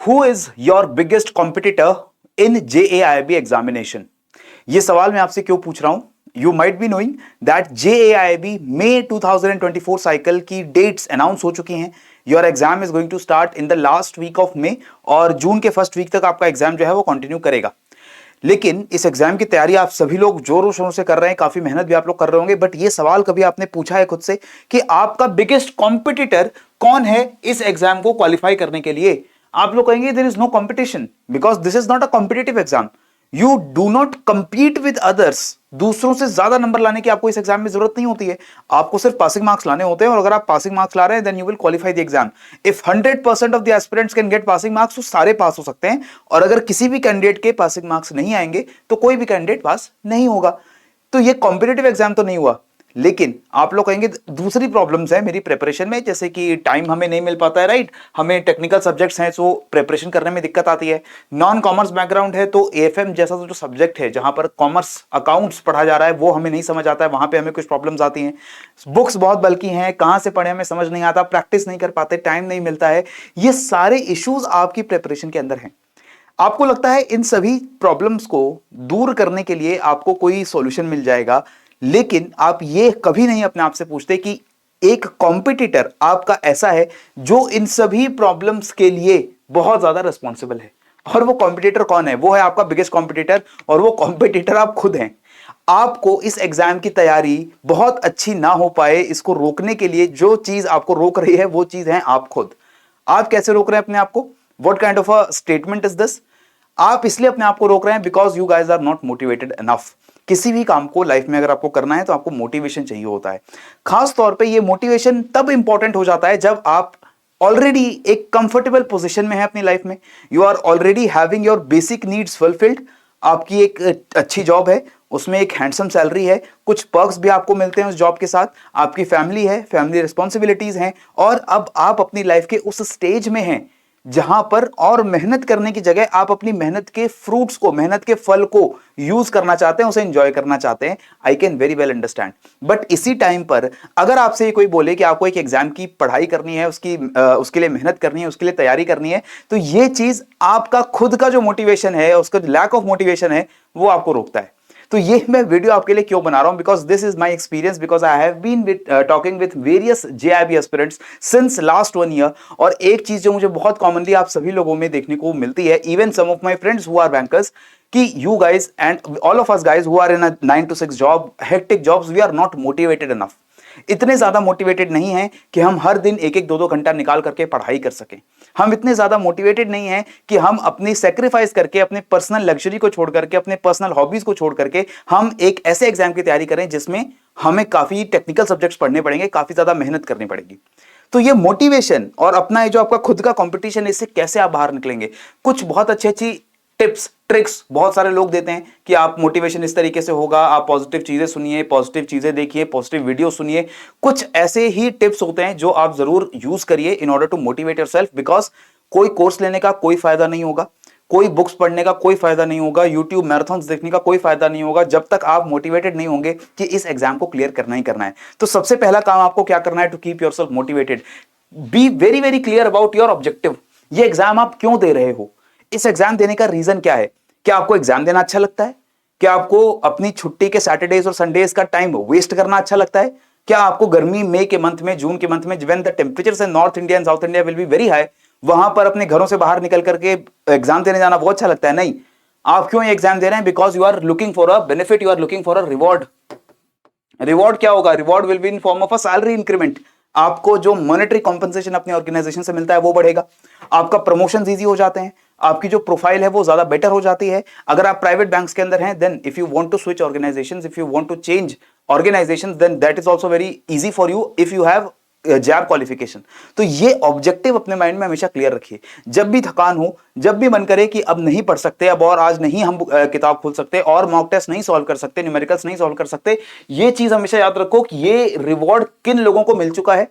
Who is your biggest competitor in JAIIB examination? ये सवाल मैं आपसे क्यों पूछ रहा हूं? You might be knowing that JAIIB May 2024 cycle की डेट्स अनाउंस हो चुकी हैं। Your exam is going to start in the last week of May और जून के फर्स्ट वीक तक आपका एग्जाम जो है वो कंटिन्यू करेगा। लेकिन इस एग्जाम की तैयारी आप सभी लोग जोरों शोरों से कर रहे हैं, काफी मेहनत भी आप लोग कर रहे होंगे, बट ये सवाल कभी आपने पूछा है खुद से कि आपका बिगेस्ट कॉम्पिटिटर कौन है इस एग्जाम को क्वालिफाई करने के लिए? आप लोग कहेंगे there is no competition because this is not a competitive exam. You do not compete with others. दूसरों से ज्यादा नंबर लाने की आपको इस एग्जाम में जरूरत नहीं होती है, आपको सिर्फ पासिंग मार्क्स लाने होते हैं और अगर आप पासिंग मार्क्स ला रहे हैं then you will qualify the exam. If 100% of the aspirants can get passing marks तो सारे पास हो सकते हैं, और अगर किसी भी कैंडिडेट के पासिंग मार्क्स नहीं आएंगे तो कोई भी कैंडिडेट पास नहीं होगा। तो ये कॉम्पिटिटिव एग्जाम तो नहीं हुआ। लेकिन आप लोग कहेंगे दूसरी प्रॉब्लम्स है मेरी प्रिपरेशन में, जैसे कि टाइम हमें नहीं मिल पाता है, राइट? हमें टेक्निकल सब्जेक्ट्स हैं तो प्रिपरेशन करने में दिक्कत आती है। नॉन कॉमर्स बैकग्राउंड है तो एएफएम जैसा जो सब्जेक्ट है जहां पर कॉमर्स अकाउंट्स पढ़ा जा रहा है वो हमें नहीं समझ आता है, वहां पे हमें कुछ प्रॉब्लम्स आती हैं। बुक्स बहुत बल्कि हैं, कहां से पढ़े हमें समझ नहीं आता, प्रैक्टिस नहीं कर पाते, टाइम नहीं मिलता है। ये सारे इश्यूज आपकी प्रिपरेशन के अंदर हैं। आपको लगता है इन सभी प्रॉब्लम्स को दूर करने के लिए आपको कोई सॉल्यूशन मिल जाएगा, लेकिन आप ये कभी नहीं अपने आप से पूछते कि एक कॉम्पिटिटर आपका ऐसा है जो इन सभी प्रॉब्लम्स के लिए बहुत ज्यादा रिस्पॉन्सिबल है। और वो कॉम्पिटिटर कौन है? वो है आपका बिगेस्ट कॉम्पिटिटर, और वो कॉम्पिटिटर आप खुद हैं। आपको इस एग्जाम की तैयारी बहुत अच्छी ना हो पाए इसको रोकने के लिए जो चीज आपको रोक रही है वो चीज है आप खुद। आप कैसे रोक रहे हैं अपने आप को? What kind of a statement is this? आप इसलिए अपने आप को रोक रहे हैं because you guys are not motivated enough. किसी भी काम को लाइफ में अगर आपको करना है तो आपको मोटिवेशन चाहिए होता है। खास तौर पे ये मोटिवेशन तब इंपॉर्टेंट हो जाता है जब आप ऑलरेडी एक कंफर्टेबल पोजीशन में है अपनी लाइफ में। You are already having your basic needs fulfilled. आपकी एक अच्छी जॉब है, उसमें एक हैंडसम सैलरी है, कुछ पर्क्स भी आपको मिलते हैं उस जॉब के साथ, आपकी फैमिली है, फैमिली रिस्पॉन्सिबिलिटीज हैं, और अब आप अपनी लाइफ के उस स्टेज में हैं जहां पर और मेहनत करने की जगह आप अपनी मेहनत के फ्रूट्स को, मेहनत के फल को यूज करना चाहते हैं, उसे एंजॉय करना चाहते हैं। I can very well understand. But इसी टाइम पर अगर आपसे कोई बोले कि आपको एक एग्जाम की पढ़ाई करनी है, उसके लिए मेहनत करनी है, उसके लिए तैयारी करनी है, तो ये चीज आपका खुद का जो मोटिवेशन है, उसका लैक ऑफ मोटिवेशन है, वो आपको रोकता है। तो ये मैं वीडियो आपके लिए क्यों बना रहा हूं? Because this is my experience, because I have been talking with various JAIIB aspirants since last 1 year. और एक चीज जो मुझे बहुत कॉमनली आप सभी लोगों में देखने को मिलती है, even some of my friends who are bankers, कि you guys and all of us guys who are in a 9 to 6 job, hectic jobs, we are not motivated enough. इतने ज्यादा मोटिवेटेड नहीं है कि हम हर दिन 1-1, 2-2 घंटा निकाल करके पढ़ाई कर सकें। हम इतने ज्यादा मोटिवेटेड नहीं है कि हम अपनी सेक्रीफाइस करके, अपने पर्सनल लग्जरी को छोड़ करके, अपने पर्सनल हॉबीज को छोड़ करके हम एक ऐसे एग्जाम की तैयारी करें जिसमें हमें काफी टेक्निकल सब्जेक्ट्स पढ़ने पड़ेंगे, काफी ज्यादा मेहनत करनी पड़ेगी। तो ये मोटिवेशन और अपना ये जो आपका खुद का कंपटीशन, इससे कैसे आप बाहर निकलेंगे? कुछ बहुत अच्छी अच्छी टिप्स, ट्रिक्स बहुत सारे लोग देते हैं कि आप मोटिवेशन इस तरीके से होगा, आप पॉजिटिव चीजें सुनिए, पॉजिटिव चीजें देखिए, पॉजिटिव वीडियो सुनिए। कुछ ऐसे ही टिप्स होते हैं जो आप जरूर यूज करिए in order to motivate yourself. Because कोई कोर्स लेने का कोई फायदा नहीं होगा, कोई बुक्स पढ़ने का कोई फायदा नहीं होगा, यूट्यूब मैराथन्स देखने का कोई फायदा नहीं होगा जब तक आप मोटिवेटेड नहीं होंगे कि इस एग्जाम को क्लियर करना ही करना है। तो सबसे पहला काम आपको क्या करना है to keep yourself motivated? Be very very clear about your objective. ये एग्जाम आप क्यों दे रहे हो? इस एग्जाम देने का रीजन क्या है? क्या आपको एग्जाम देना अच्छा लगता है? क्या आपको अपनी छुट्टी के सैटरडेज और संडेज का टाइम वेस्ट करना अच्छा लगता है? क्या आपको गर्मी मई के मंथ में, जून के मंथ में, when the temperatures in north India and south India will be very high, वहां पर अपने घरों से बाहर निकल करके एग्जाम देने जाना वो अच्छा लगता है? नहीं। आप क्यों एग्जाम दे रहे हैं? Because you are looking for a benefit, you are looking for a reward. Reward क्या होगा? Reward will be in form of a salary increment. आपको जो मॉनेटरी कॉम्पनसेशन अपनी ऑर्गेनाइजेशन से मिलता है वो बढ़ेगा, आपका प्रमोशन इजी हो जाते हैं, आपकी जो प्रोफाइल है वो ज्यादा बेटर हो जाती है। अगर आप प्राइवेट बैंक्स के अंदर हैं, then if you want to switch organisations, if you want to change organisations, then that is also very easy for you if you have JAIIB qualification. तो ये ऑब्जेक्टिव अपने माइंड में हमेशा क्लियर रखिए। जब भी थकान हो, जब भी मन करे कि अब नहीं पढ़ सकते, अब और आज नहीं हम किताब खोल सकते, और मॉक टेस्ट नहीं सॉल्व कर सकते, न्यूमेरिकल्स नहीं सॉल्व कर सकते, ये चीज हमेशा याद रखो कि ये रिवॉर्ड किन लोगों को मिल चुका है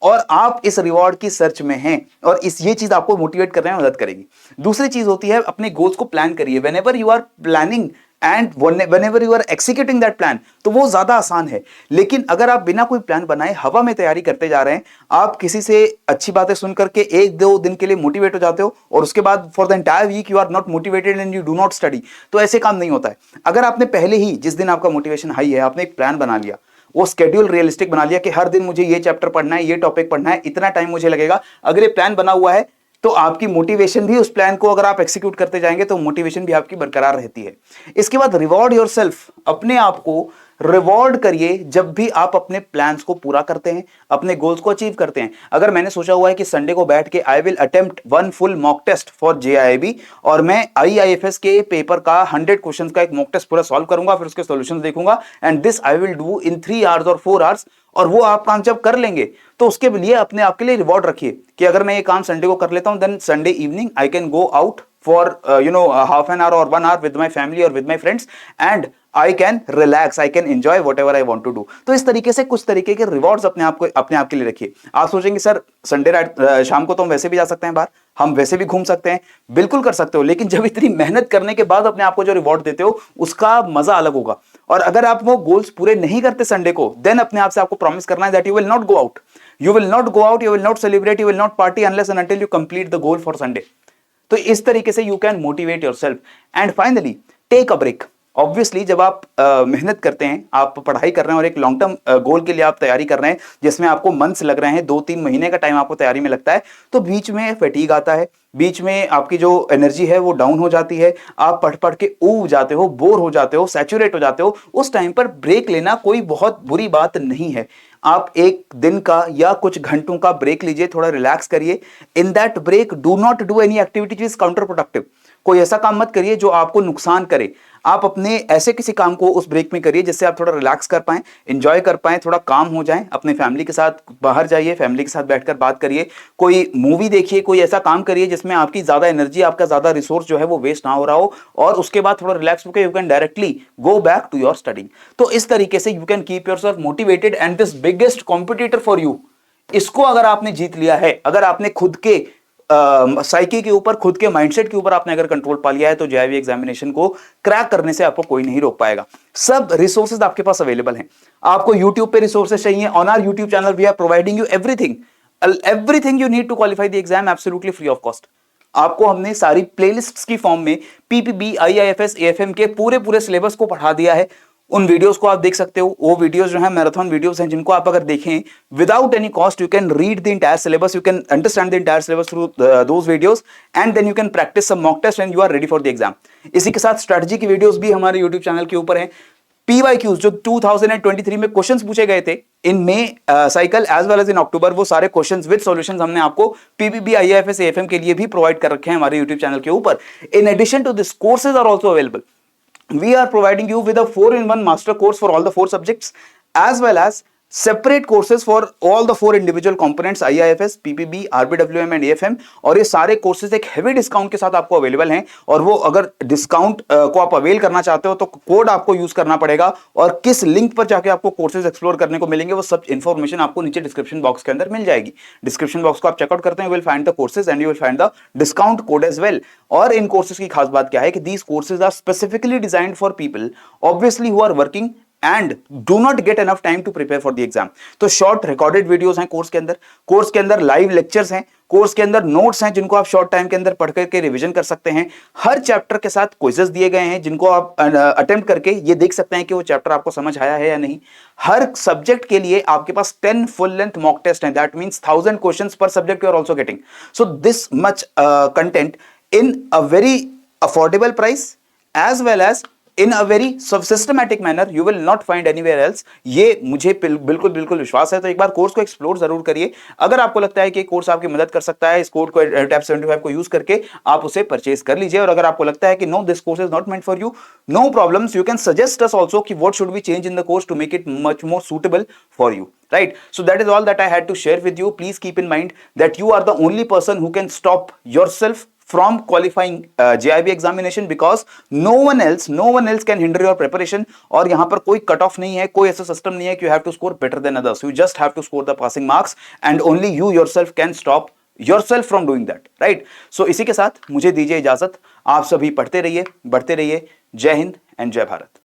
और आप इस रिवॉर्ड की सर्च में हैं और ये चीज आपको मोटिवेट करने में मदद करेगी। दूसरी चीज होती है अपने गोल्स को प्लान करिए। Whenever you are planning and whenever you are executing that plan, तो वो ज्यादा आसान है। लेकिन अगर आप बिना कोई प्लान बनाए हवा में तैयारी करते जा रहे हैं, आप किसी से अच्छी बातें सुन करके एक दो दिन के लिए मोटिवेट हो जाते हो और उसके बाद for the entire week you are not motivated and you do not study, तो ऐसे काम नहीं होता है। अगर आपने पहले ही, जिस दिन आपका मोटिवेशन हाई है, आपने एक प्लान बना लिया, वो स्केड्यूल रियलिस्टिक बना लिया कि हर दिन मुझे ये चैप्टर पढ़ना है, ये टॉपिक पढ़ना है, इतना टाइम मुझे लगेगा, अगर ये प्लान बना हुआ है तो आपकी मोटिवेशन भी, उस प्लान को अगर आप एक्सिक्यूट करते जाएंगे तो मोटिवेशन भी आपकी बरकरार रहती है। इसके बाद रिवॉर्ड योरसेल्फ, अपने आप को रिवॉर्ड करिए जब भी आप अपने प्लान्स को पूरा करते हैं, अपने गोल्स को अचीव करते हैं। अगर मैंने सोचा हुआ है कि संडे को बैठ के I will attempt 1 full mock test for JAIIB और मैं आईआईएफएस के पेपर का 100 क्वेश्चंस का एक मॉक टेस्ट पूरा सॉल्व करूंगा, फिर उसके सॉल्यूशंस देखूंगा, and this I will do in 3 hours और 4 आवर्स, और वो आप काम जब कर लेंगे तो उसके लिए अपने आप के लिए रिवॉर्ड रखिए कि अगर मैं ये काम संडे को कर लेता हूं, then Sunday evening I can go out for half an hour or 1 hour with my family or with my friends and I can relax, I can enjoy whatever I want to do। तो इस तरीके से कुछ तरीके के rewards अपने आप के लिए रखिए। आप सोचेंगे सर संडे रात शाम को तो हम वैसे भी जा सकते हैं बाहर, हम वैसे भी घूम सकते हैं, बिल्कुल कर सकते हो, लेकिन जब इतनी मेहनत करने के बाद अपने आप को जो रिवॉर्ड देते हो उसका मजा अलग होगा। और अगर आप वो गोल्स पूरे नहीं करते संडे को, देन अपने आप से आपको प्रॉमिस करना है that you will not go out, you will not go out, you will not celebrate, you will not party unless and until you complete the goal for Sunday. तो इस तरीके से you can motivate yourself. And finally take a break. Obviously जब आप मेहनत करते हैं, आप पढ़ाई कर रहे हैं और एक लॉन्ग टर्म गोल के लिए आप तैयारी कर रहे हैं जिसमें आपको मंथ्स लग रहे हैं, 2-3 महीने का टाइम आपको तैयारी में लगता है, तो बीच में फैटीग आता है, बीच में आपकी जो एनर्जी है वो डाउन हो जाती है, आप पढ़ पढ़ के ऊब जाते हो, बोर हो जाते हो, सैचुरेट हो जाते हो। उस टाइम पर ब्रेक लेना कोई बहुत बुरी बात नहीं है। आप एक दिन का या कुछ घंटों का ब्रेक लीजिए, थोड़ा रिलैक्स करिए। In that break do not do any activity which is counter productive. कोई ऐसा काम मत करिए जो आपको नुकसान करे। आप अपने ऐसे किसी काम को उस ब्रेक में करिए जिससे आप थोड़ा रिलैक्स कर पाएं, एंजॉय कर पाएं, थोड़ा काम हो जाएं। अपने फैमिली के साथ बाहर जाइए, फैमिली के साथ बैठकर बात करिए, कोई मूवी देखिए, कोई ऐसा काम करिए जिसमें आपकी ज्यादा एनर्जी, आपका ज्यादा रिसोर्स जो है वो वेस्ट ना हो रहा हो, और उसके बाद थोड़ा रिलैक्स होकर you can directly go back to your study. तो इस तरीके से you can keep yourself motivated and this biggest competitor for you, इसको अगर आपने जीत लिया है, अगर आपने खुद के साइकी के ऊपर, खुद के माइंडसेट के ऊपर आपने अगर कंट्रोल पा लिया है, तो जेईई एग्जामिनेशन को क्रैक करने से आपको कोई नहीं रोक पाएगा। सब रिसोर्सेज आपके पास अवेलेबल हैं। आपको यूट्यूब पे रिसोर्सेज चाहिए, on our YouTube channel we are providing you everything you need to qualify the exam absolutely free of cost. आपको हमने सारी प्लेलिस्ट्स की फॉर्म में पीपीबी, आईआईएफएस, एएफएम के पूरे सिलेबस को पढ़ा दिया है। उन वीडियोस को आप देख सकते हो। वो वीडियोस जो है मैराथन वीडियोस हैं, जिनको आप अगर देखें without any cost, you can read the entire syllabus, you can understand the entire syllabus through those videos, and then you can practise some mock test and you are ready for the exam. इसी के साथ strategy की videos भी हमारे YouTube channel के ऊपर हैं। PYQs जो 2023 में क्वेश्चंस पूछे गए थे in May cycle as well as in October, वो सारे क्वेश्चंस विद सॉल्यूशंस हमने आपको पीपीबी, आईआईएफएस, एएफएम के लिए भी प्रोवाइड कर रखे हैं हमारे यूट्यूब चैनल के ऊपर। In addition to this, courses are also available. We are providing you with a 4-in-1 master course for all the 4 subjects, as well as separate courses for all the 4 individual components, IIFS, PPB, RBWM and AFM। और ये सारे courses एक heavy discount के साथ आपको available हैं। और वो अगर डिस्काउंट को आप अवेल करना चाहते हो तो कोड आपको यूज करना पड़ेगा, और किस लिंक पर जाके आपको कोर्सेज एक्सप्लोर करने को मिलेंगे वो सब इंफॉर्मेशन आपको नीचे डिस्क्रिप्शन बॉक्स के अंदर मिल जाएगी। डिस्क्रिप्शन बॉक्स को आप चेकआउट करते हैं, you will find the courses and you will find the discount code as well. और इन कोर्सेज की खास बात क्या है कि these courses are specifically designed for people obviously who are working and do not get enough time to prepare for the exam. तो short recorded videos हैं कोर्स के अंदर लाइव लेक्चर्स हैं, कोर्स के अंदर नोट्स हैं जिनको आप शॉर्ट टाइम के अंदर पढ़ करके रिवीजन कर सकते हैं। हर चैप्टर के साथ क्विजेस दिए गए हैं जिनको आप अटेम्प्ट करके ये देख सकते हैं कि वो चैप्टर आपको समझ आया है या नहीं। हर सब्जेक्ट के लिए आपके पास 10 फुल लेंथ मॉक टेस्ट हैं, दैट मींस 1000 क्वेश्चंस पर subject you are also getting. So this much content in a very affordable price as well as in a very systematic manner you will not find anywhere else। ये मुझे बिल्कुल विश्वास है। तो एक बार course को explore जरूर करिए। अगर आपको लगता है कि कोर्स आपकी मदद कर सकता है, इस कोड को टैप 75 को यूज करके आप उसे परचेज कर लीजिए। और अगर आपको लगता है कि no this course is not meant for you, no problems, you can suggest us also कि what should be change in the course to make it much more suitable for you, right? So that is all that I had to share with you. Please keep in mind that you are the only person who can stop yourself from qualifying JIB examination because no one else can hinder your preparation. और यहां पर कोई cut off नहीं है, कोई ऐसा system नहीं है कि you have to score better than others. You just have to score the passing marks and only you yourself can stop yourself from doing that, right? So इसी के साथ मुझे दीजिए इजाजत। आप सभी पढ़ते रहिए, बढ़ते रहिए। जय हिंद एंड जय भारत।